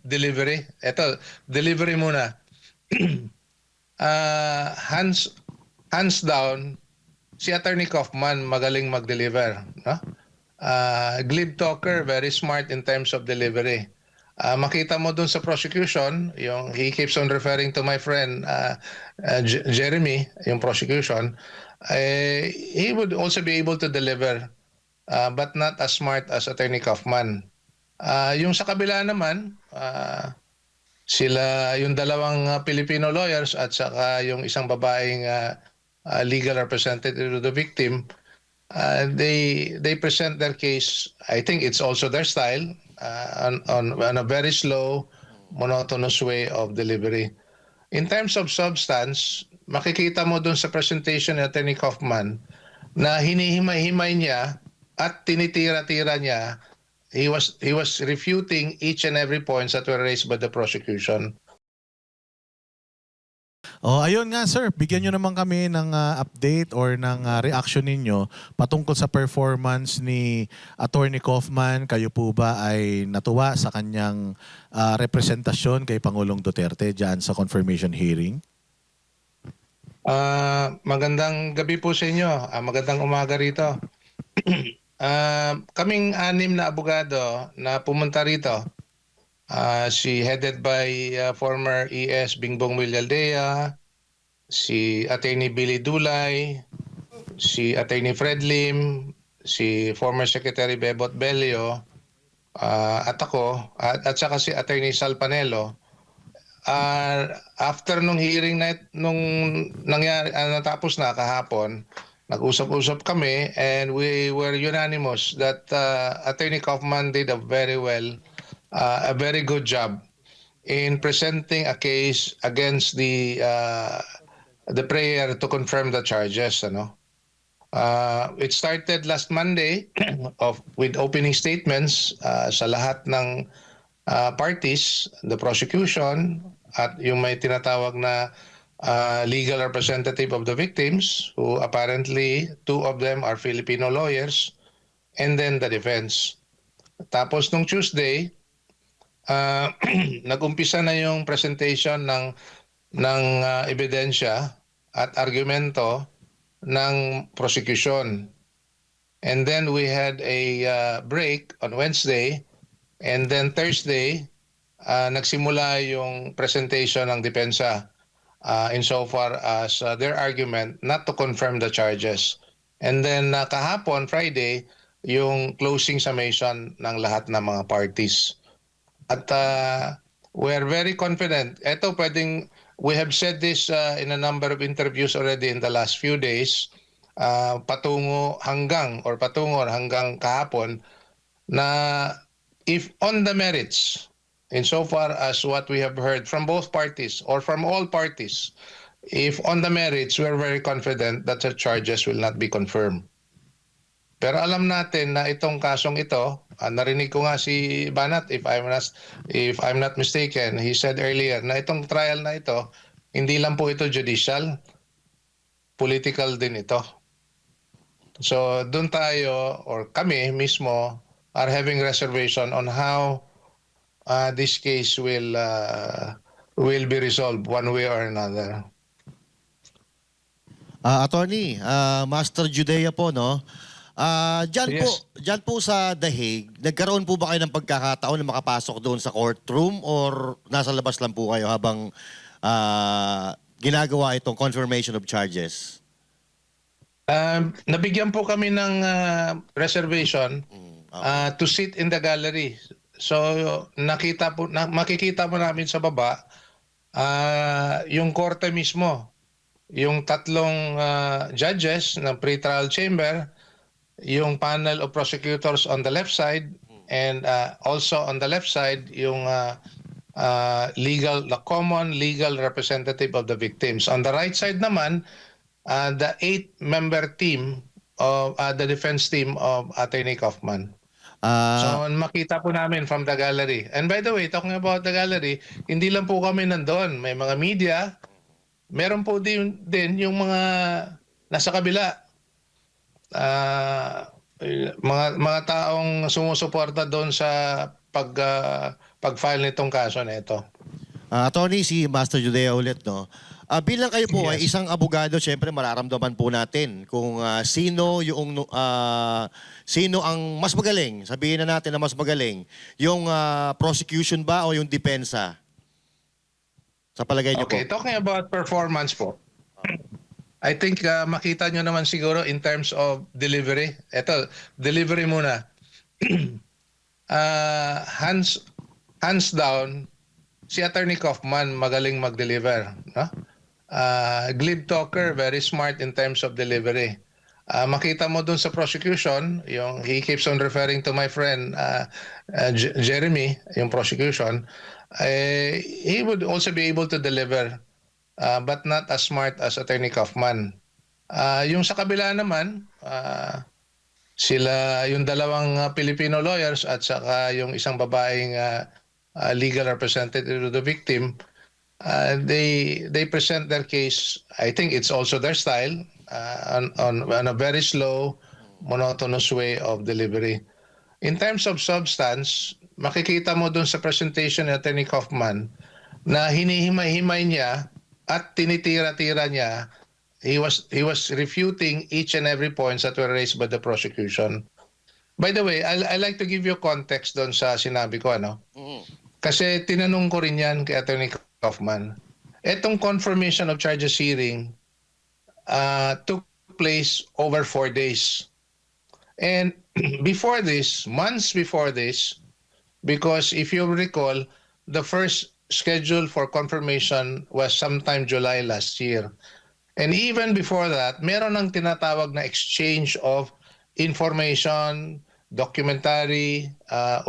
delivery. Ito, delivery muna. Hands down, si Attorney Kaufman magaling mag-deliver, no? Glib talker, very smart in terms of delivery. Makita mo dun sa prosecution, yung he keeps on referring to my friend Jeremy, yung prosecution, he would also be able to deliver, but not as smart as Attorney Kaufman. Yung sa kabila naman, sila yung dalawang Filipino lawyers at saka yung isang babaeng legal representative of the victim, they present their case. I think it's also their style, on a very slow, monotonous way of delivery. In terms of substance, makikita mo dun sa presentation ni Attorney Kaufman na hinihimay-himay niya at tinitira-tira niya. He was refuting each and every points that were raised by the prosecution. Oh, ayun nga sir, bigyan nyo naman kami ng update or ng reaction ninyo patungkol sa performance ni Attorney Kaufman. Kayo po ba ay natuwa sa kanyang representasyon kay Pangulong Duterte diyan sa confirmation hearing? Magandang gabi po sa inyo. Magandang umaga rito. Kaming anim na abogado na pumunta rito, headed by former ES Bingbong Villaldea, si Attorney Billy Dulay, si Attorney Fred Lim, si former Secretary Bebot Belio, at ako, at saka si Attorney Sal Panelo. After nung hearing na nung nangyari, natapos na kahapon, nag-usap-usap kami and we were unanimous that Attorney Kaufman did a very good job in presenting a case against the prayer to confirm the charges. It started last Monday with opening statements sa lahat ng parties, the prosecution, at yung may tinatawag na legal representative of the victims, who apparently two of them are Filipino lawyers, and then the defense. Tapos nung Tuesday, nag-umpisa na yung presentation ng ebidensya at argumento ng prosecution. And then we had a break on Wednesday, and then Thursday, nagsimula yung presentation ng depensa insofar as their argument not to confirm the charges. And then kahapon, Friday, yung closing summation ng lahat ng mga parties. At we're very confident. We have said this in a number of interviews already in the last few days, patungo hanggang kahapon, na if on the merits, insofar as what we have heard from both parties or from all parties, if on the merits, we're very confident that the charges will not be confirmed. Pero alam natin na itong kasong ito, narinig ko nga si Banat, if I'm not mistaken, he said earlier na itong trial na ito, hindi lang po ito judicial, political din ito. So doon tayo, or kami mismo, are having reservation on how this case will be resolved one way or another. Attorney, Master Judea po, no? Yes. Diyan po sa The Hague, nagkaroon po ba kayo ng pagkakataon na makapasok doon sa courtroom or nasa labas lang po kayo habang ginagawa itong confirmation of charges? Nabigyan po kami ng reservation to sit in the gallery. So makikita po namin sa baba yung korte mismo, yung tatlong judges ng pre-trial chamber, yung panel of prosecutors on the left side, and also on the left side yung the common legal representative of the victims. On the right side naman, the 8-member team of the defense team of Attorney Kaufman. So makita po namin from the gallery. And by the way, talking about the gallery, hindi lang po kami nandoon. May mga media, meron po din yung mga nasa kabila. Mga taong sumusuporta doon sa pag-file nitong kaso na ito. Attorney, si Master Judea ulit, no? Bilang kayo po ay Yes. isang abogado, syempre mararamdaman po natin kung sino sino ang mas magaling. Sabihin na natin na mas magaling. Yung prosecution ba o yung depensa? Sa palagay niyo Okay, po. talking about performance po. I think makita nyo naman siguro in terms of delivery. Ito, delivery muna. Hands down, si Attorney Kaufman magaling mag-deliver. No? Glib talker, very smart in terms of delivery. Makita mo dun sa prosecution, yung he keeps on referring to my friend Jeremy, yung prosecution, he would also be able to deliver, but not as smart as Attorney Kaufman. Yung sa kabila naman, sila yung dalawang Filipino lawyers at saka yung isang babaeng legal representative of the victim, they present their case. I think it's also their style, on a very slow, monotonous way of delivery. In terms of substance, makikita mo dun sa presentation ni Attorney Kaufman na hinihimay-himay niya at tinitira-tira niya. He was refuting each and every points that were raised by the prosecution. By the way, I like to give you context doon sa sinabi ko, ano? Kasi tinanong ko rin yan kay Attorney Kaufman. Etong confirmation of charges hearing took place over 4 days. And before this, months before this, because if you recall, the first schedule for confirmation was sometime July last year. And even before that, meron ng tinatawag na exchange of information, documentary,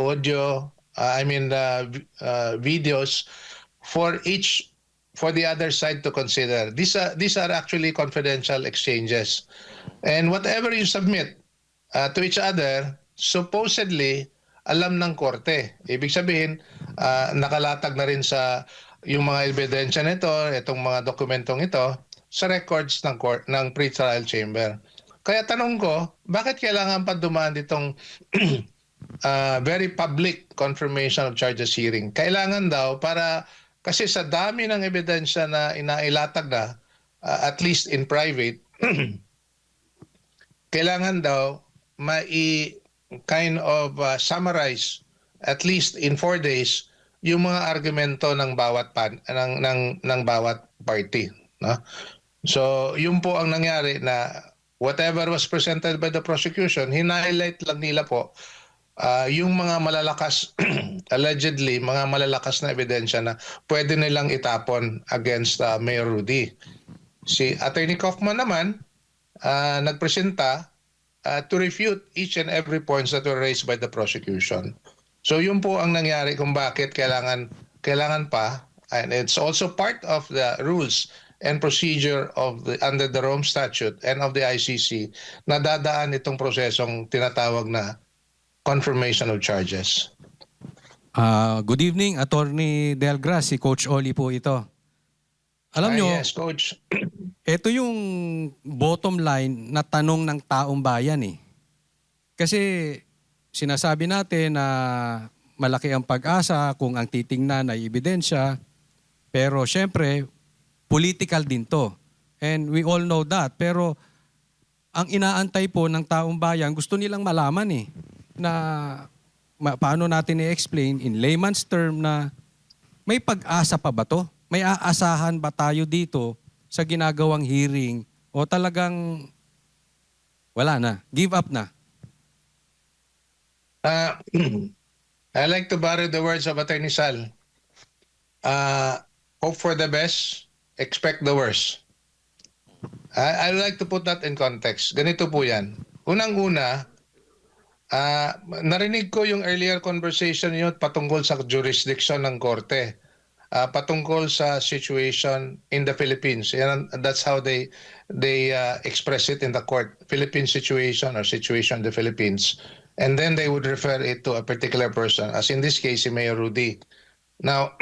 audio, videos for the other side to consider. These are actually confidential exchanges. And whatever you submit to each other, supposedly alam ng korte. Ibig sabihin, nakalatag na rin sa yung mga ebidensya nito, itong mga dokumentong ito, sa records ng ng pre-trial chamber. Kaya tanong ko, bakit kailangan pa dumaan ditong very public confirmation of charges hearing? Kailangan daw para, kasi sa dami ng ebidensya na inailatag na, at least in private, kailangan daw kind of summarize at least in 4 days yung mga argumento ng bawat ng bawat party, no? So, yun po ang nangyari na whatever was presented by the prosecution, hinighlight lang nila po yung mga malalakas, allegedly, mga malalakas na ebidensya na pwede nilang itapon against Mayor Rudy. Si Attorney Kaufman naman, nagpresenta to refute each and every points that were raised by the prosecution. So yun po ang nangyari kung bakit kailangan pa, and it's also part of the rules and procedure of under the Rome Statute and of the ICC na dadaan itong prosesong tinatawag na confirmation of charges. Good evening, Attorney Delgra, si Coach Oli po ito. Alam nyo, Yes, Coach. ito yung bottom line na tanong ng taong bayan eh. Kasi sinasabi natin na malaki ang pag-asa kung ang titingnan ay ebidensya, pero syempre, political din to. And we all know that. Pero ang inaantay po ng taong bayan, gusto nilang malaman eh, na paano natin i-explain in layman's term na may pag-asa pa ba to? May aasahan ba tayo dito sa ginagawang hearing o talagang wala na, give up na? I like to borrow the words of Attorney Sal. Hope for the best, expect the worst. I like to put that in context. Ganito po yan. Unang-una, narinig ko yung earlier conversation niyo patungkol sa jurisdiction ng korte. Patungkol sa situation in the Philippines. And that's how they express it in the court. Philippine situation or situation in the Philippines. And then they would refer it to a particular person, as in this case, si Mayor Rudy. Now,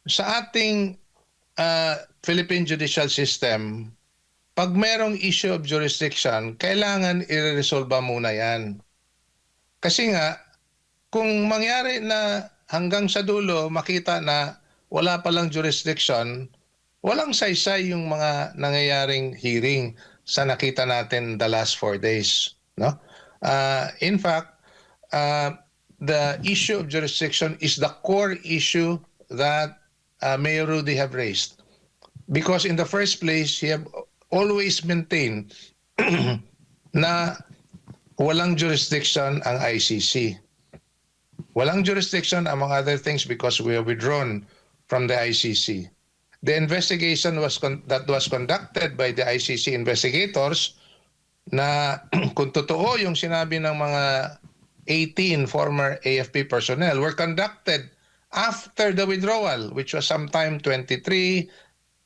sa ating Philippine judicial system, pag merong issue of jurisdiction, kailangan i-resolve muna yan. Kasi nga, kung mangyari na hanggang sa dulo makita na wala palang jurisdiction, walang saysay yung mga nangyayaring hearing sa nakita natin the last 4 days, no? In fact, the issue of jurisdiction is the core issue that Mayor Rudy have raised. Because in the first place, he have always maintained na walang jurisdiction ang ICC. Walang jurisdiction, among other things, because we have withdrawn from the ICC. The investigation that was conducted by the ICC investigators na kung totoo yung sinabi ng mga 18 former AFP personnel were conducted after the withdrawal, which was sometime 23,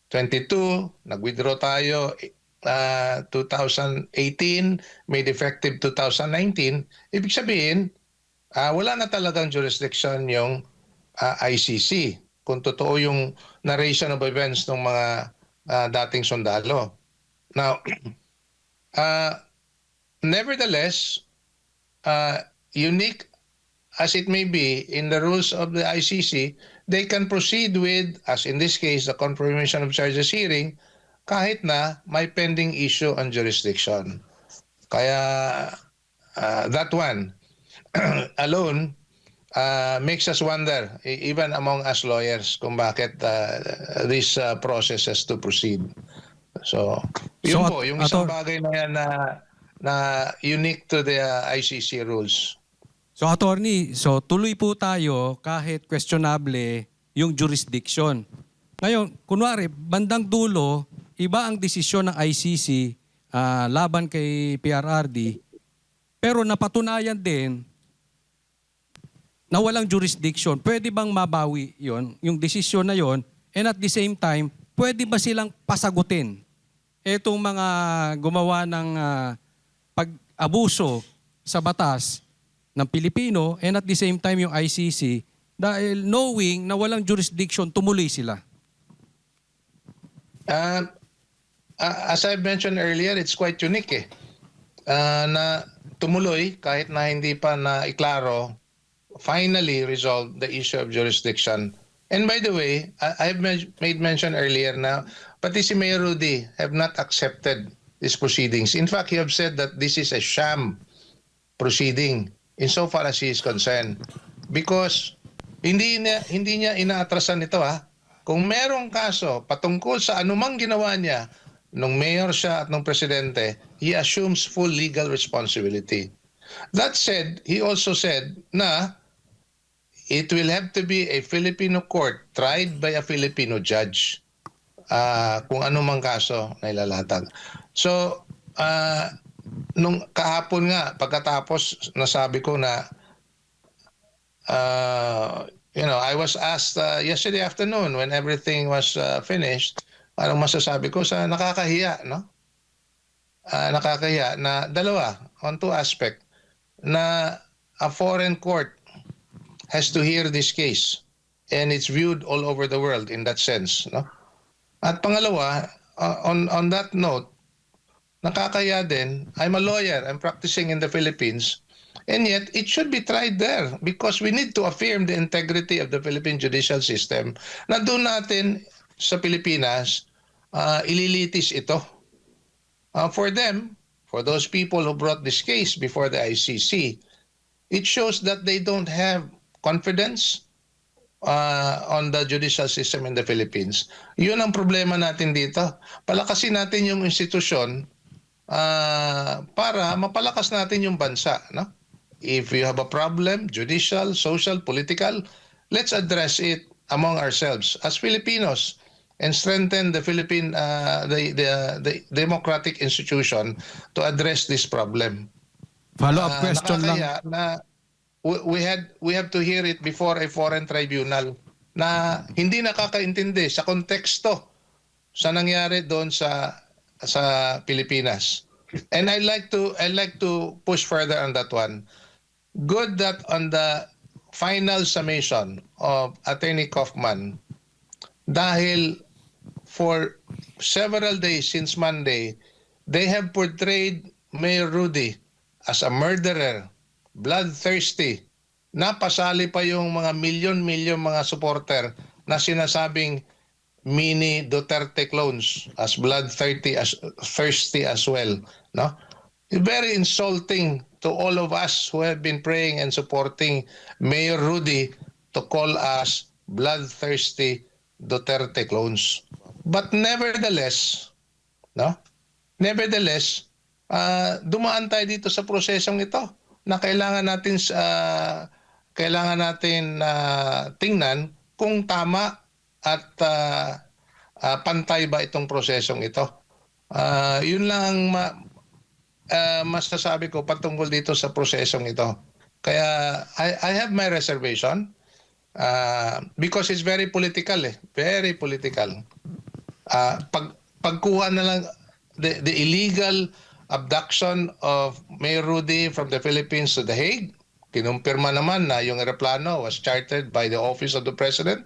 22, nag-withdraw tayo 2018, made effective 2019. Ibig sabihin, wala na talagang jurisdiction yung ICC kung totoo yung narration of events ng mga dating sundalo. Now, nevertheless, unique as it may be in the rules of the ICC, they can proceed with, as in this case, the confirmation of charges hearing, kahit na may pending issue on jurisdiction. Kaya that one alone makes us wonder, even among us lawyers, kung bakit this process has to proceed. So, yun po, yung isang bagay na yan na unique to the ICC rules. So attorney, so tuloy po tayo kahit questionable yung jurisdiction. Ngayon, kunwari, bandang dulo, iba ang desisyon ng ICC laban kay PRRD, pero napatunayan din na walang jurisdiction. Pwede bang mabawi yon, yung desisyon na yon, and at the same time, pwede ba silang pasagutin etong mga gumawa ng pag-abuso sa batas ng Pilipino, and at the same time yung ICC, dahil knowing na walang jurisdiction, tumuloy sila? As I mentioned earlier, it's quite unique na tumuloy kahit na hindi pa na iklaro, finally resolved the issue of jurisdiction. And by the way, I have made mention earlier na pati si Mayor Rudy have not accepted these proceedings. In fact, he have said that this is a sham proceeding insofar as he is concerned. Because hindi niya inaatrasan ito Kung merong kaso patungkol sa anumang ginawa niya nung mayor siya at nung presidente, he assumes full legal responsibility. That said, he also said na it will have to be a Filipino court tried by a Filipino judge kung anumang kaso na ilalatag. So, nung kahapon nga, pagkatapos nasabi ko na I was asked yesterday afternoon when everything was finished, anong masasabi ko sa nakakahiya, no? Nakakahiya na dalawa, on two aspect, na a foreign court has to hear this case and it's viewed all over the world in that sense, no? At pangalawa, on that note, nakakahiya din, I'm a lawyer, I'm practicing in the Philippines, and yet it should be tried there because we need to affirm the integrity of the Philippine judicial system na doon natin sa Pilipinas ililitis ito. For them, for those people who brought this case before the ICC, it shows that they don't have confidence on the judicial system in the Philippines. Yun ang problema natin dito. Palakasin natin yung institusyon para mapalakas natin yung bansa, no? If you have a problem, judicial, social, political, let's address it among ourselves as Filipinos and strengthen the Philippine the democratic institution to address this problem. Follow-up question lang. Na we have to hear it before a foreign tribunal na hindi nakakaintindi sa konteksto sa nangyari doon sa Pilipinas. And I like to push further on that one. Good that on the final summation of Attorney Kaufman, dahil for several days since Monday, they have portrayed Mayor Rudy as a murderer, bloodthirsty, napasali pa yung mga milyon-milyon mga supporter na sinasabing mini Duterte clones as thirsty as well, no? Very insulting to all of us who have been praying and supporting Mayor Rudy to call us bloodthirsty Duterte clones. But nevertheless, no? Nevertheless, dumaan tayo dito sa prosesong ito na kailangan natin tingnan kung tama at pantay ba itong prosesong ito. Yun lang ang masasabi ko patungkol dito sa prosesong ito. Kaya I have my reservation because it's very political very political. Pagkuha na lang the illegal abduction of Mayor Rudy from the Philippines to The Hague, kinumpirma naman na yung eroplano was chartered by the Office of the President.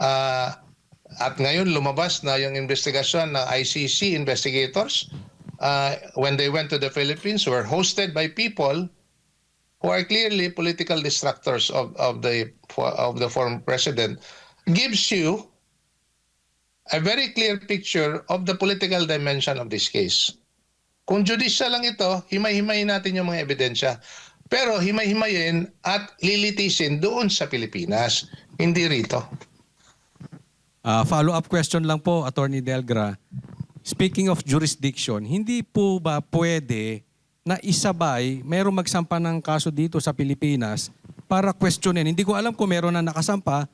At ngayon lumabas na yung investigasyon ng ICC investigators when they went to the Philippines were hosted by people who are clearly political distractors of the former president. Gives you a very clear picture of the political dimension of this case. Kung judicial lang ito, himay-himayin natin yung mga ebidensya. Pero himay-himayin at lilitisin doon sa Pilipinas, hindi rito. Follow-up question lang po, Attorney Delgra. Speaking of jurisdiction, hindi po ba pwede na isabay, mayroong magsampa ng kaso dito sa Pilipinas para questionin? Hindi ko alam kung meron na nakasampa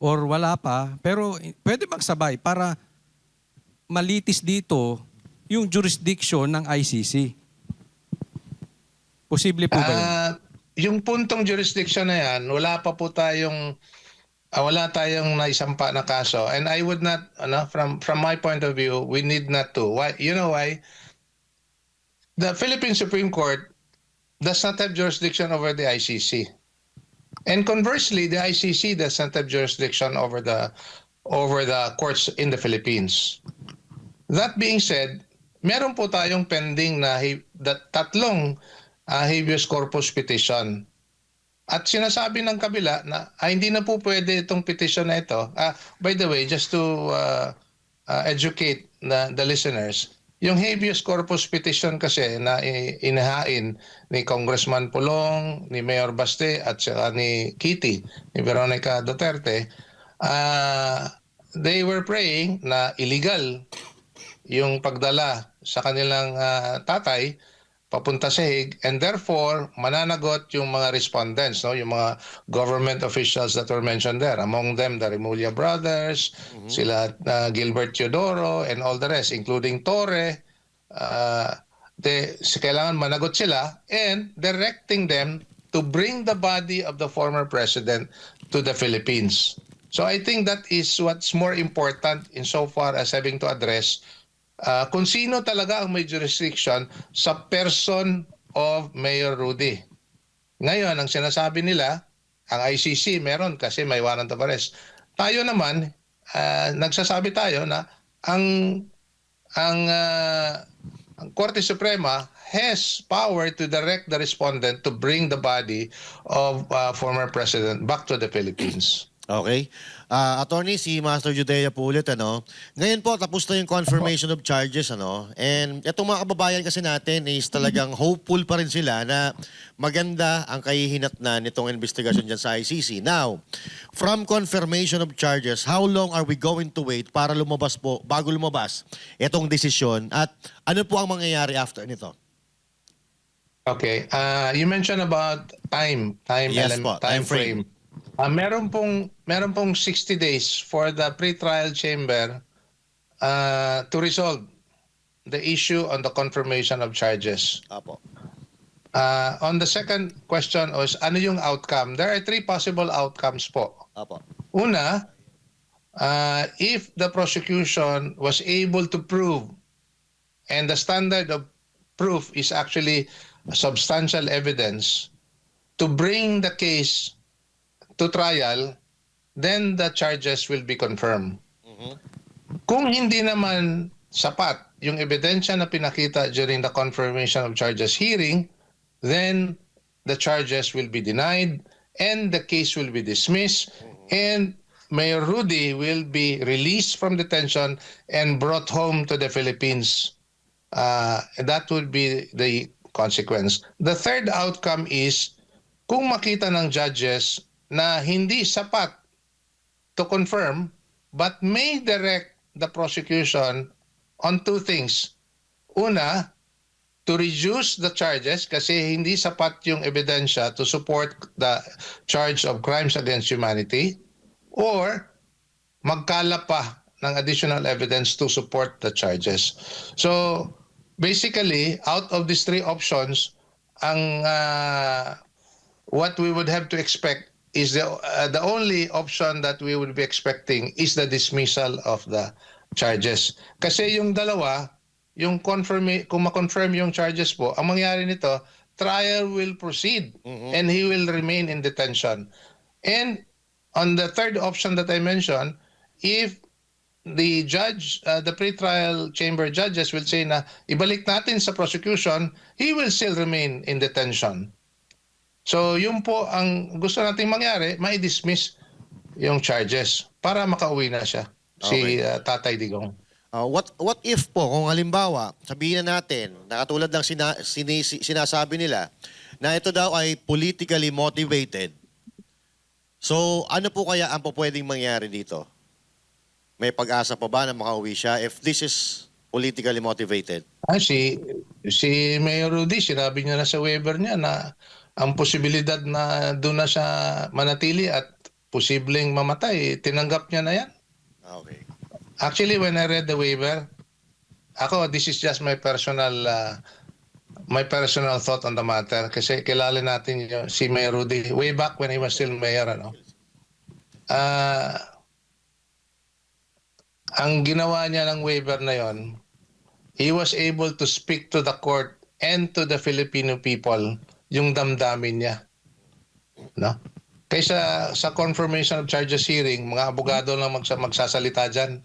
or wala pa, pero pwede magsabay para malitis dito yung jurisdiction ng ICC. Posible po ba yun? Yung puntong jurisdiction na yan, wala tayong naisampa na kaso. And I would not, from my point of view, we need not to. Why? You know why? The Philippine Supreme Court does not have jurisdiction over the ICC. And conversely, the ICC does not have jurisdiction over the courts in the Philippines. That being said, meron po tayong pending na tatlong habeas corpus petition. At sinasabi ng kabila na hindi na po pwede itong petition na ito. By the way, just to educate the listeners, yung habeas corpus petition kasi na inahain ni Congressman Pulong, ni Mayor Baste at saka ni Kitty, ni Veronica Duterte, they were praying na illegal yung pagdala sa kanilang tatay papunta sa Hague, and therefore mananagot yung mga respondents, no, yung mga government officials that were mentioned there, among them the Remulla brothers, sila Gilbert Teodoro and all the rest, including Torre. Kailangan managot sila and directing them to bring the body of the former president to the Philippines. So I think that is what's more important insofar as having to address kung sino talaga ang may jurisdiction sa person of Mayor Rudy. Ngayon, ang sinasabi nila, ang ICC meron kasi may warrant of arrest. Tayo naman, nagsasabi tayo na ang Korte Suprema has power to direct the respondent to bring the body of former president back to the Philippines. Okay. Attorney, si Master Judea po ulit, Ngayon po, tapos na yung confirmation of charges, And itong mga kababayan kasi natin is talagang hopeful pa rin sila na maganda ang kahihinatnan nitong investigasyon dyan sa ICC. Now, from confirmation of charges, how long are we going to wait para lumabas po, bago lumabas itong desisyon? At ano po ang mangyayari after nito? Okay. You mentioned about time Yes po, time frame. Meron pong 60 days for the pre-trial chamber to resolve the issue on the confirmation of charges. Apo. On the second question was, ano yung outcome? There are three possible outcomes po. Apo. Una, if the prosecution was able to prove, and the standard of proof is actually substantial evidence, to bring the case to trial, then the charges will be confirmed. Kung hindi naman sapat yung ebidensya na pinakita during the confirmation of charges hearing, then the charges will be denied and the case will be dismissed and Mayor Rudy will be released from detention and brought home to the Philippines. That would be the consequence. The third outcome is kung makita ng judges na hindi sapat to confirm but may direct the prosecution on two things. Una, to reduce the charges kasi hindi sapat yung ebidensya to support the charge of crimes against humanity or magkalap pa ng additional evidence to support the charges. So basically, out of these three options, ang what we would have to expect is the only option that we would be expecting is the dismissal of the charges. Kasi yung dalawa, yung kung ma-confirm yung charges po, ang mangyari nito, trial will proceed and he will remain in detention. And on the third option that I mentioned, if the judge, the pre-trial chamber judges will say na ibalik natin sa prosecution, he will still remain in detention. So yun po ang gusto nating mangyari, mai-dismiss yung charges para makauwi na siya, si Tatay Digong. What if po, kung halimbawa, sabihin na natin, na katulad ng sinasabi nila, na ito daw ay politically motivated. So, ano po kaya ang pwedeng mangyari dito? May pag-asa pa ba na makauwi siya if this is politically motivated? Si Mayor Rudy, sinabi niya na sa waiver niya na ang posibilidad na doon na siya manatili at posibleng mamatay, tinanggap niya na yan. Okay. Actually, when I read the waiver, this is just my personal thought on the matter. Kasi kilala natin si Mayor Rudy way back when he was still mayor. Ang ginawa niya ng waiver na yon, he was able to speak to the court and to the Filipino people yung damdamin niya. No? Kaysa sa confirmation of charges hearing, mga abogado lang magsasalita dyan.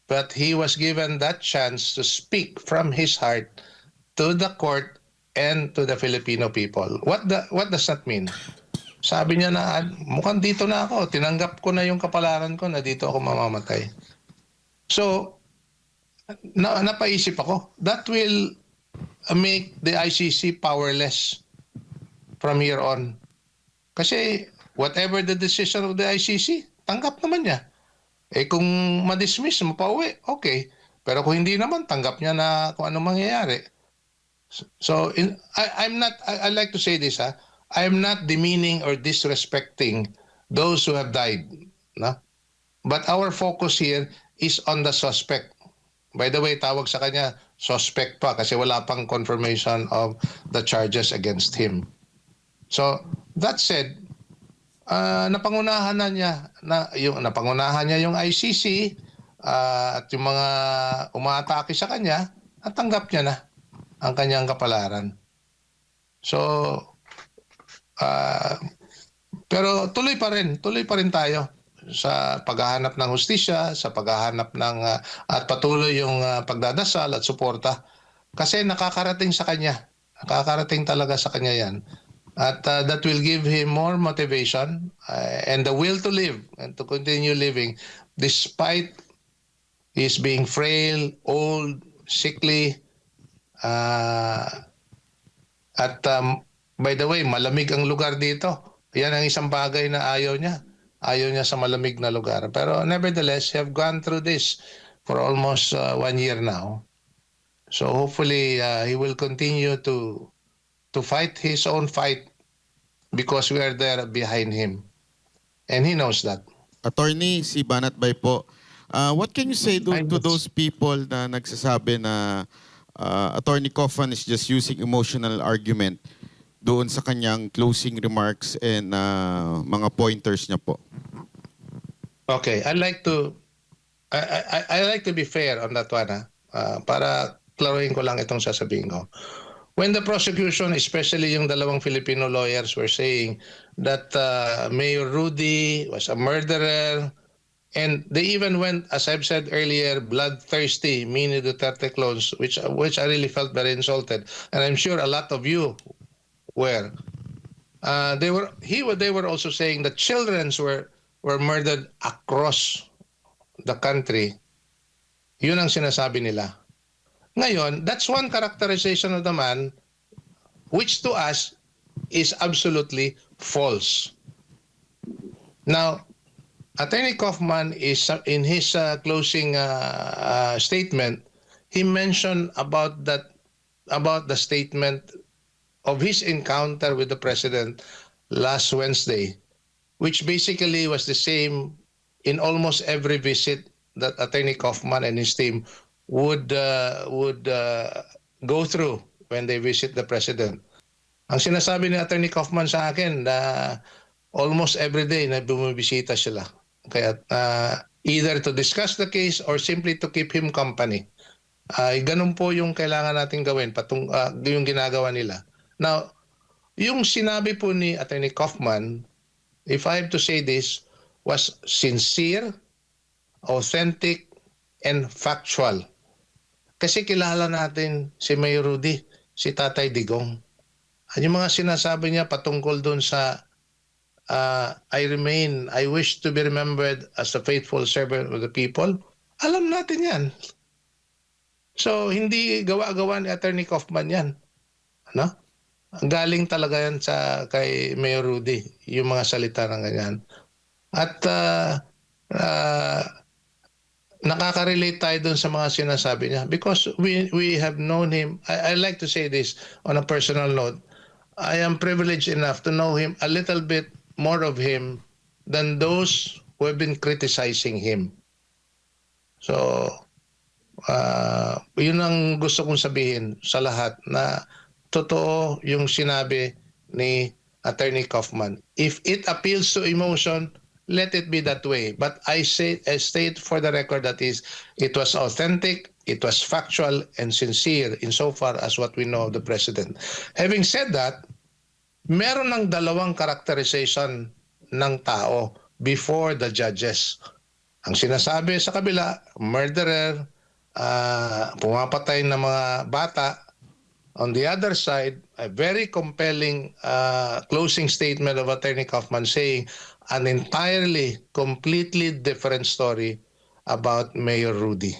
But he was given that chance to speak from his heart to the court and to the Filipino people. What does that mean? Sabi niya na mukhang dito na ako, tinanggap ko na yung kapalaran ko na dito ako mamamatay. So napaisip ako, that will make the ICC powerless from here on. Kasi whatever the decision of the ICC, tanggap naman niya. Kung ma-dismiss, mapauwi, okay. Pero kung hindi naman, tanggap niya na kung ano mangyayari. So, I like to say this, I'm not demeaning or disrespecting those who have died. No? But our focus here is on the suspect. By the way, tawag sa kanya, suspect pa kasi wala pang confirmation of the charges against him. So, that said, napangunahan niya yung ICC at yung mga umaatake sa kanya, natanggap niya na ang kanyang kapalaran. So pero tuloy pa rin tayo sa paghahanap ng hustisya, sa paghahanap ng at patuloy yung pagdadasal at suporta kasi nakakarating sa kanya. Nakakarating talaga sa kanya 'yan. At that will give him more motivation and the will to live and to continue living despite his being frail, old, sickly. By the way, malamig ang lugar dito. Yan ang isang bagay na ayaw niya. Ayaw niya sa malamig na lugar. Pero nevertheless, have gone through this for almost 1 year now. So hopefully he will continue to fight his own fight because we are there behind him. And he knows that. Attorney, si Banat Bay po. What can you say to those people na nagsasabi na Attorney Kaufman is just using emotional argument doon sa kanyang closing remarks and mga pointers niya po? Okay, I like to be fair on that one. Para klaruhin ko lang itong sasabihin ko. When the prosecution, especially yung dalawang Filipino lawyers, were saying that Mayor Rudy was a murderer, and they even went, as I've said earlier, bloodthirsty, Mini Duterte clones, which I really felt very insulted, and I'm sure a lot of you were. they were also saying that children were murdered across the country. Yun ang sinasabi nila. Ngayon, that's one characterization of the man which to us is absolutely false. Now, Attorney Kaufman is in his closing statement, he mentioned about the statement of his encounter with the president last Wednesday, which basically was the same in almost every visit that Attorney Kaufman and his team would go through when they visit the president. Ang sinasabi ni Attorney Kaufman sa akin na almost every day na bumibisita sila. Kaya either to discuss the case or simply to keep him company. Ganun po yung kailangan natin gawin, yung ginagawa nila. Now, yung sinabi po ni Attorney Kaufman, if I have to say this, was sincere, authentic, and factual. Kasi kilala natin si Mayor Rudy, si Tatay Digong. Yung mga sinasabi niya patungkol doon sa I wish to be remembered as a faithful servant of the people. Alam natin yan. So, hindi gawa-gawa ni Attorney Kaufman yan. Ano? Galing talaga yan kay Mayor Rudy, yung mga salita ng ganyan. At nakaka-relate tayo dun sa mga sinasabi niya because we have known him. I like to say this on a personal note. I am privileged enough to know him a little bit more of him than those who have been criticizing him. So, yun ang gusto kong sabihin sa lahat na totoo yung sinabi ni Attorney Kaufman. If it appeals to emotion, let it be that way. But I state for the record that it was authentic, it was factual, and sincere insofar as what we know of the President. Having said that, meron ng dalawang characterization ng tao before the judges. Ang sinasabi sa kabila, murderer, pumapatay ng mga bata. On the other side, a very compelling closing statement of Attorney Kaufman saying an entirely, completely different story about Mayor Rudy.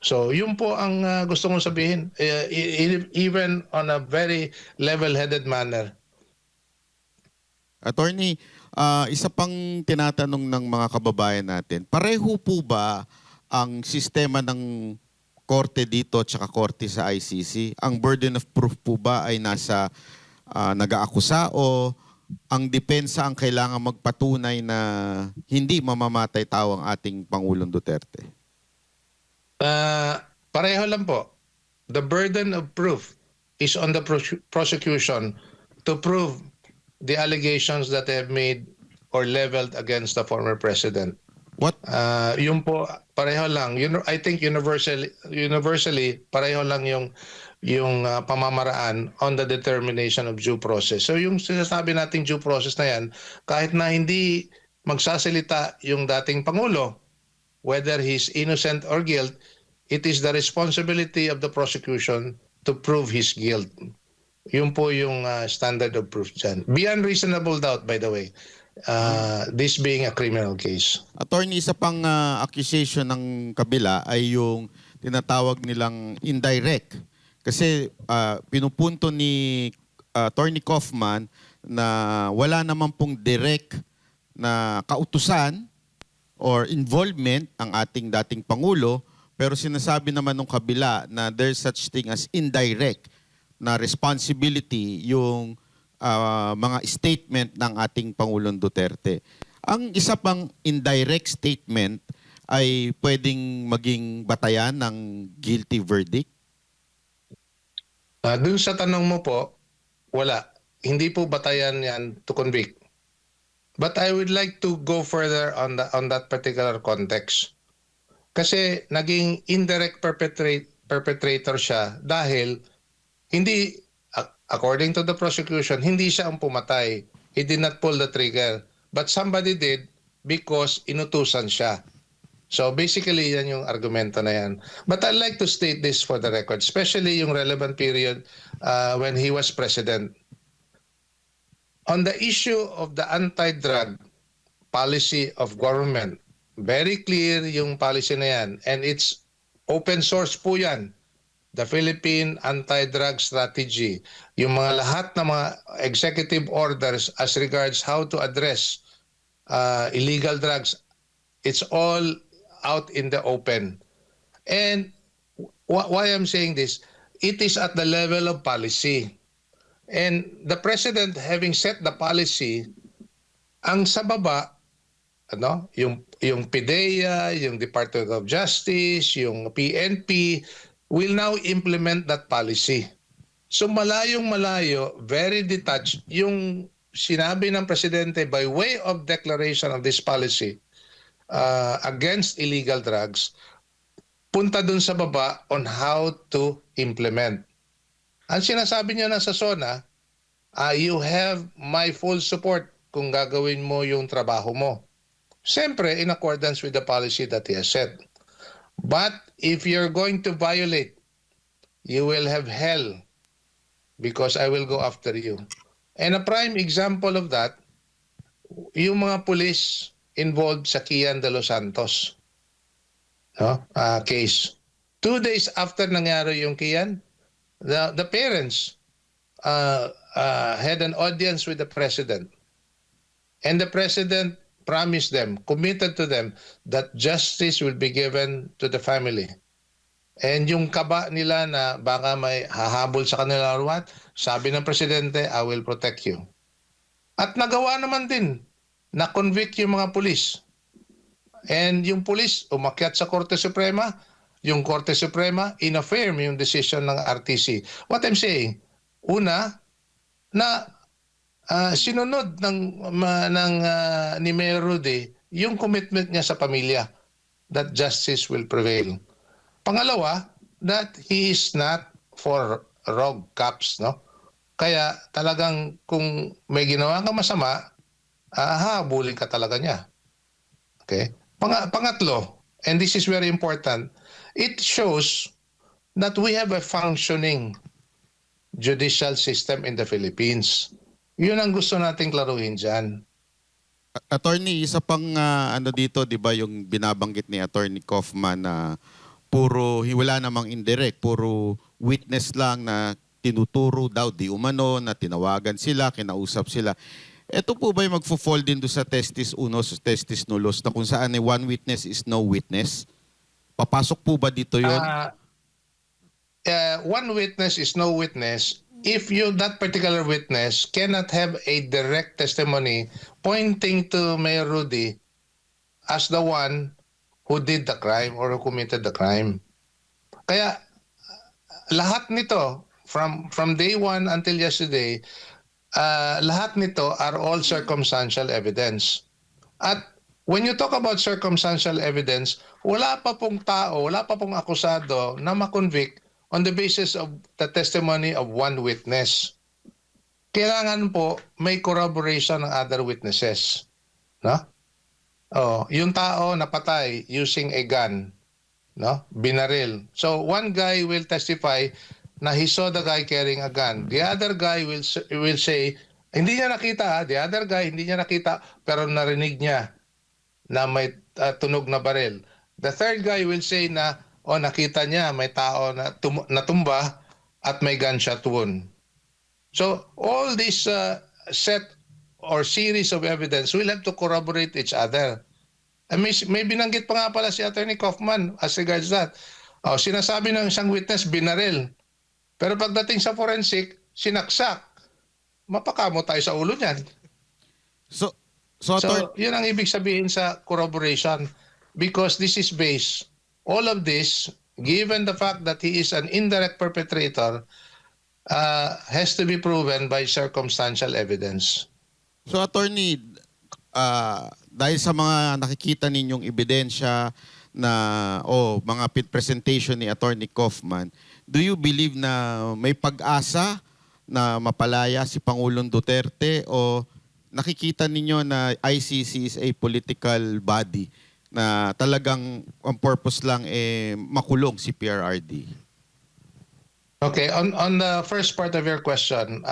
So, yun po ang gusto kong sabihin, even on a very level-headed manner. Attorney, isa pang tinatanong ng mga kababayan natin, pareho po ba ang sistema ng korte dito at saka korte sa ICC? Ang burden of proof po ba ay nasa nag-aakusa o ang depensa ang kailangan magpatunay na hindi mamamatay tao ang ating Pangulong Duterte? Pareho lang po. The burden of proof is on the prosecution to prove the allegations that they have made or leveled against the former president. What? Yun po, pareho lang. I think universally pareho lang yung pamamaraan on the determination of due process. So yung sinasabi nating due process na yan, kahit na hindi magsasalita yung dating Pangulo, whether he's innocent or guilt, it is the responsibility of the prosecution to prove his guilt. Yun po yung standard of proof dyan. Beyond reasonable doubt, by the way, this being a criminal case. Attorney, isa pang accusation ng kabila ay yung tinatawag nilang indirect. Kasi pinupunto ni Attorney Kaufman na wala naman pong direct na kautusan or involvement ang ating dating Pangulo, pero sinasabi naman ng kabila na there's such thing as indirect na responsibility yung mga statement ng ating Pangulong Duterte. Ang isa pang indirect statement ay pwedeng maging batayan ng guilty verdict? Dun sa tanong mo po, wala. Hindi po batayan yan to convict. But I would like to go further on that particular context. Kasi naging indirect perpetrator siya dahil hindi, according to the prosecution, hindi siya ang pumatay. He did not pull the trigger. But somebody did because inutusan siya. So basically, yan yung argumento na yan. But I'd like to state this for the record, especially yung relevant period when he was president. On the issue of the anti-drug policy of government, very clear yung policy na yan. And it's open source po yan. The Philippine Anti-Drug Strategy. Yung mga lahat ng mga executive orders as regards how to address illegal drugs, it's all out in the open. And why I'm saying this, it is at the level of policy. And the President having set the policy, ang sa baba, yung PIDEA, yung Department of Justice, yung PNP, will now implement that policy. So malayong-malayo, very detached, yung sinabi ng Presidente by way of declaration of this policy against illegal drugs, punta dun sa baba on how to implement. Ang sinasabi niya na sa SONA, you have my full support kung gagawin mo yung trabaho mo. Siyempre, in accordance with the policy that he has set. But if you're going to violate, you will have hell because I will go after you. And a prime example of that, yung mga police involved sa Kian de los Santos case. 2 days after nangyari yung Kian, the parents had an audience with the President. And the President promised them, committed to them, that justice will be given to the family. And yung kaba nila na baka may hahabol sa kanila or what, sabi ng Presidente, I will protect you. At nagawa naman din, na-convict yung mga pulis. And yung pulis, umakyat sa Korte Suprema, yung Korte Suprema, in-affirm yung decision ng RTC. What I'm saying, una, na sinunod ni Mayor Rudy yung commitment niya sa pamilya that justice will prevail. Pangalawa, that he is not for rogue cops, no? Kaya talagang kung may ginawa kang masama, hahabulin ka talaga niya. Okay? Pangatlo, and this is very important, it shows that we have a functioning judicial system in the Philippines. Yun ang gusto nating klaruhin dyan. Attorney, isa pang ano dito, 'di ba, yung binabanggit ni Attorney Kaufman na wala namang indirect, puro witness lang na tinuturo daw di umano, na tinawagan sila, kinausap sila. Ito po ba yung magfo-fall din do sa testis unos, testis nullos, na kung saan one witness is no witness? Papasok po ba dito yun? One witness is no witness if that particular witness cannot have a direct testimony pointing to Mayor Rudy as the one who did the crime or who committed the crime. Kaya lahat nito, from day one until yesterday, lahat nito are all circumstantial evidence. At when you talk about circumstantial evidence, wala pa pong tao, wala pa pong akusado na ma-convict on the basis of the testimony of one witness. Kailangan po may corroboration ng other witnesses. No? Yung tao napatay using a gun, no? Binaril. So one guy will testify na he saw the guy carrying a gun. The other guy will say, hindi niya nakita, the other guy hindi niya nakita pero narinig niya na may tunog na baril. The third guy will say na nakita niya may tao na natumba at may gunshot wound. So all this set or series of evidence will have to corroborate each other. And may binanggit pa nga pala si Attorney Kaufman as regards that. Sinasabi ng isang witness, binaril. Pero pagdating sa forensic, sinaksak. Mapakamo tayo sa ulo niyan. So Yun ang ibig sabihin sa corroboration. Because this is based, all of this, given the fact that he is an indirect perpetrator, has to be proven by circumstantial evidence. So attorney, dahil sa mga nakikita ninyong ebidensya na mga presentation ni Attorney Kaufman, do you believe na may pag-asa na mapalaya si Pangulong Duterte, o nakikita ninyo na ICC is a political body na talagang ang purpose lang makulong si PRRD? Okay, on the first part of your question,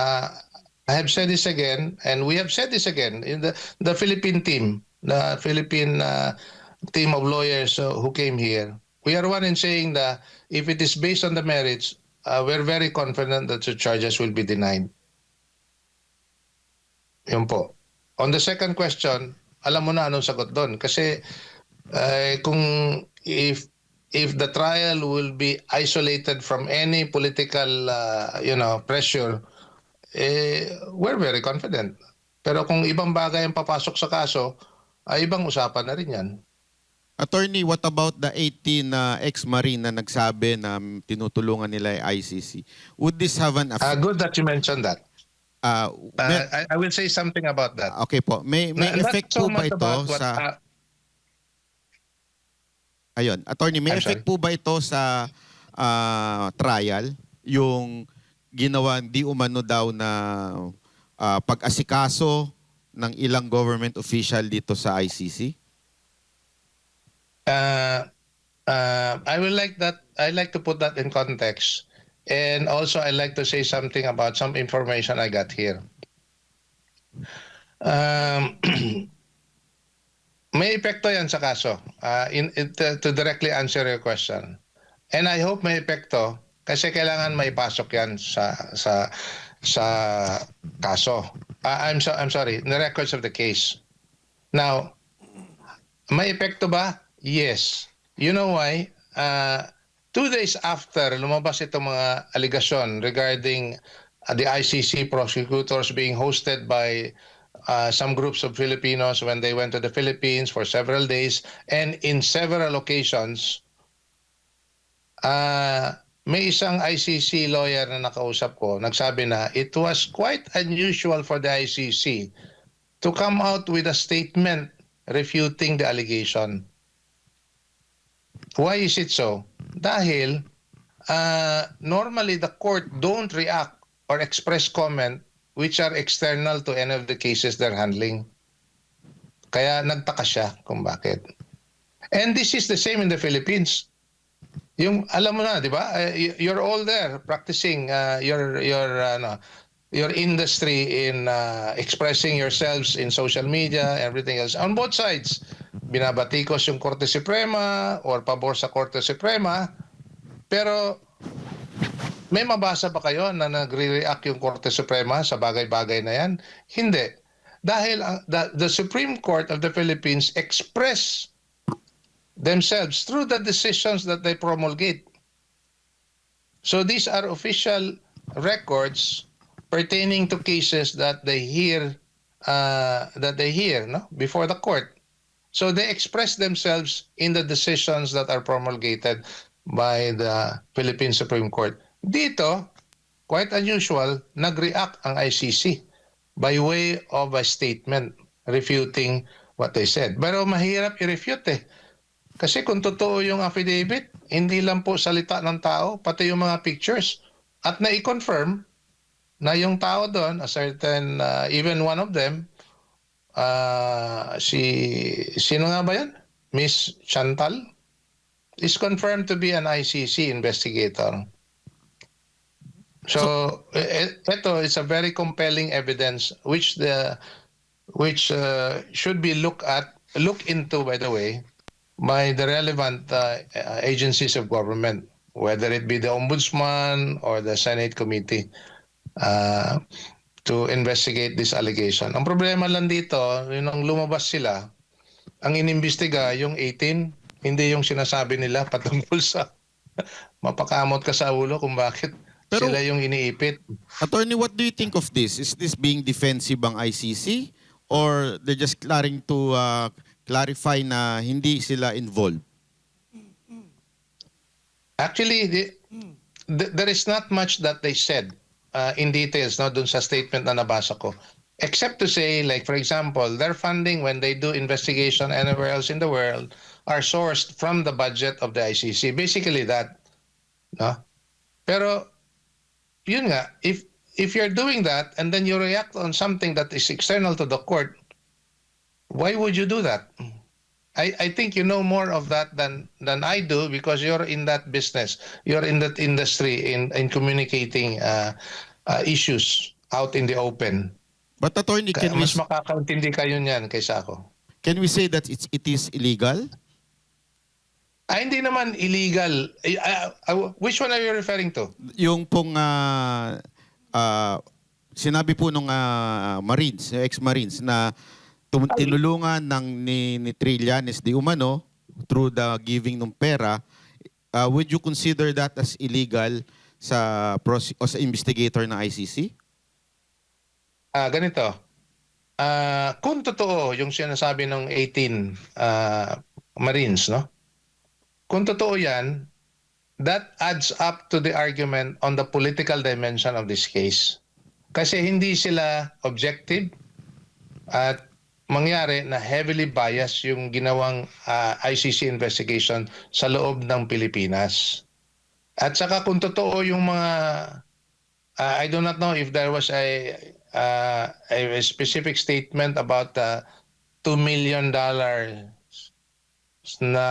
I have said this again, and we have said this again in the Philippine team, the Philippine team of lawyers who came here. We are one in saying that if it is based on the merits, we're very confident that the charges will be denied. Yun po. On the second question, alam mo na anong sagot doon. Kasi kung if the trial will be isolated from any political pressure, we're very confident. Pero kung ibang bagay ang papasok sa kaso, ay ibang usapan na rin yan. Attorney, what about the 18 ex-marine na nagsabi na tinutulungan nila yung ICC? Would this have an effect? Good that you mentioned that. I will say something about that. Okay po. May Not effect so po ba much ito about what, sa... Ayun, attorney, may I'm effect sorry. po ba ito sa trial? Yung ginawa di umano daw na pag-asikaso ng ilang government official dito sa ICC? I like to put that in context. And also, I'd like to say something about some information I got here. May epekto yan sa kaso, to directly answer your question. And I hope may epekto kasi kailangan maipasok yan sa kaso. I'm sorry, the records of the case. Now, may epekto ba? Yes. You know why? 2 days after lumabas itong mga allegation regarding the ICC prosecutors being hosted by some groups of Filipinos when they went to the Philippines for several days and in several occasions, may isang ICC lawyer na nakausap ko, nagsabi na it was quite unusual for the ICC to come out with a statement refuting the allegation. Why is it so? Dahil normally the court don't react or express comment which are external to any of the cases they're handling. Kaya nagtaka siya kung bakit. And this is the same in the Philippines. Yung alam mo na, 'di ba? You're all there practicing your industry in expressing yourselves in social media, everything else on both sides. Binabatikos yung Korte Suprema or pabor sa Korte Suprema, pero may mabasa ba kayo na nagre-react yung Korte Suprema sa bagay-bagay na yan? Hindi. Dahil the Supreme Court of the Philippines express themselves through the decisions that they promulgate. So these are official records pertaining to cases that they hear before the court. So they express themselves in the decisions that are promulgated by the Philippine Supreme Court. Dito, quite unusual, nag-react ang ICC by way of a statement refuting what they said. Pero mahirap i-refute eh. Kasi kung totoo yung affidavit, hindi lang po salita ng tao, pati yung mga pictures. At na-confirm na yung tao doon, a certain, even one of them, sino nga ba yan? Miss Chantal is confirmed to be an ICC investigator. So ito is a very compelling evidence which should be looked into, by the way, by the relevant agencies of government, whether it be the Ombudsman or the Senate Committee, to investigate this allegation. Ang problema lang dito, nung lumabas sila, ang inimbestiga yung 18, hindi yung sinasabi nila patungkol sa mapakamot ka sa ulo kung bakit Pero, sila yung iniipit. Attorney, what do you think of this? Is this being defensive ang ICC? Or they're just trying to clarify na hindi sila involved? Actually, there is not much that they said in details dun sa statement na nabasa ko. Except to say, like for example, their funding when they do investigation anywhere else in the world are sourced from the budget of the ICC. Basically that. No? Pero, yun nga, if you're doing that and then you react on something that is external to the court, why would you do that? I think you know more of that than I do because you're in that business. You're in that industry in communicating issues. out in the open. But attorney, Mas makakaintindi kayo niyan kaysa ako. can we say that it is illegal? Hindi naman illegal. Which one are you referring to? Yung pong sinabi po nung Marines, ex-Marines na tinulungan ni Trillanes di umano through the giving ng pera, would you consider that as illegal sa investigator ng ICC? Ganito. Kung totoo yung sinasabi ng 18 Marines, no? Kung totoo yan, that adds up to the argument on the political dimension of this case. Kasi hindi sila objective at mangyari na heavily biased yung ginawang ICC investigation sa loob ng Pilipinas. At saka kung totoo yung mga I do not know if there was a specific statement about $2 million na